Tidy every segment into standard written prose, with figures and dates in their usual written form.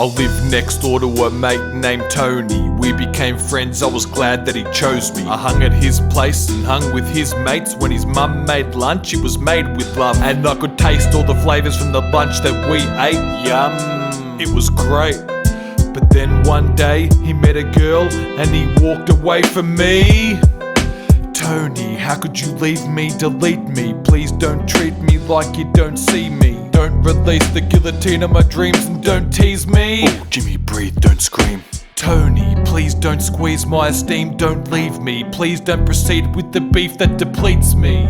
I lived next door to a mate named Tony. We became friends, I was glad that he chose me. I hung at his place and hung with his mates. When his mum made lunch, it was made with love, and I could taste all the flavours from the lunch that we ate. Yum, it was great. But then one day he met a girl and he walked away from me. Tony, how could you leave me, delete me? Please don't treat me like you don't see me. Don't release the guillotine of my dreams and don't tease me. Oh, Jimmy, breathe, don't scream. Tony, please don't squeeze my esteem, don't leave me. Please don't proceed with the beef that depletes me.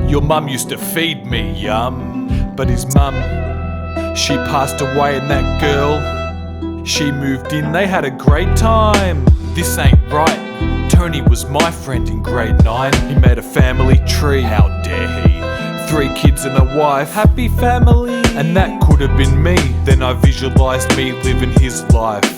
Your mum used to feed me, yum. But his mum, she passed away, and that girl, she moved in, they had a great time. This ain't right. Tony was my friend in grade 9. He made a family tree, how dare he? 3 kids and a wife, happy family. And that could have been me. Then I visualised me living his life.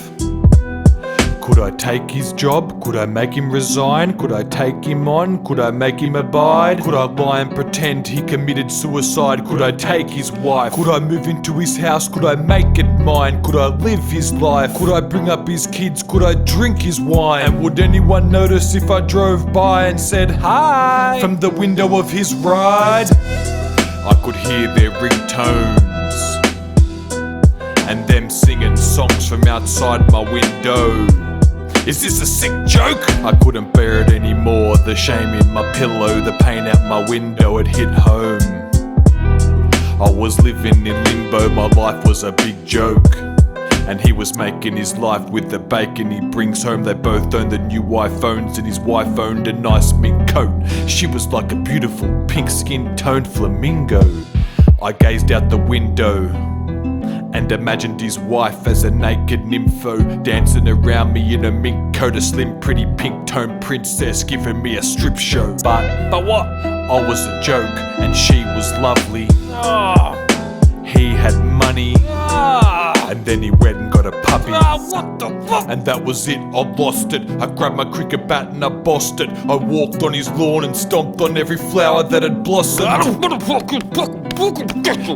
Could I take his job? Could I make him resign? Could I take him on? Could I make him abide? Could I lie and pretend he committed suicide? Could I take his wife? Could I move into his house? Could I make it mine? Could I live his life? Could I bring up his kids? Could I drink his wine? And would anyone notice if I drove by and said hi from the window of his ride? I could hear their ringtones and them singing songs from outside my window. Is this a sick joke? I couldn't bear it anymore. The shame in my pillow, the pain out my window, it hit home. I was living in limbo, my life was a big joke. And he was making his life with the bacon he brings home. They both owned the new iPhones, and his wife owned a nice mink coat. She was like a beautiful pink skin toned flamingo. I gazed out the window and imagined his wife as a naked nympho, dancing around me in a mink coat, a slim pretty pink toned princess giving me a strip show. But what? I was a joke and she was lovely. He had money, and then he went and got a puppy. What the fuck? And that was it, I lost it. I grabbed my cricket bat and I bossed it. I walked on his lawn and stomped on every flower that had blossomed.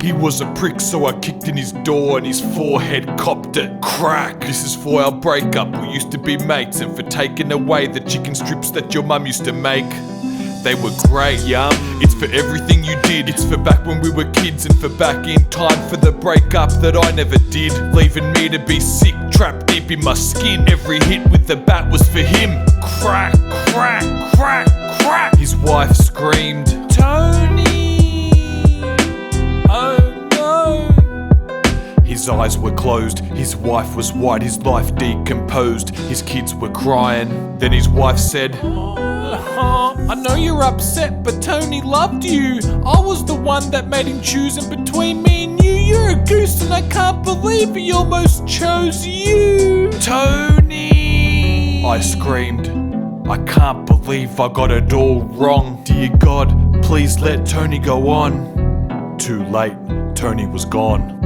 He was a prick, so I kicked in his door and his forehead copped it. Crack! This is for our breakup. We used to be mates, and for taking away the chicken strips that your mum used to make. They were great, yum. It's for everything you did. It's for back when we were kids, and for back in time for the breakup that I never did, leaving me to be sick, trapped deep in my skin. Every hit with the bat was for him. Crack, crack, crack, crack. His wife screamed, Tony! Oh no! His eyes were closed, his wife was white, his life decomposed. His kids were crying. Then his wife said, I know you're upset, but Tony loved you. I was the one that made him choose, and between me and you, you're a goose, and I can't believe he almost chose you. Tony! I screamed. I can't believe I got it all wrong. Dear God, please let Tony go on. Too late, Tony was gone.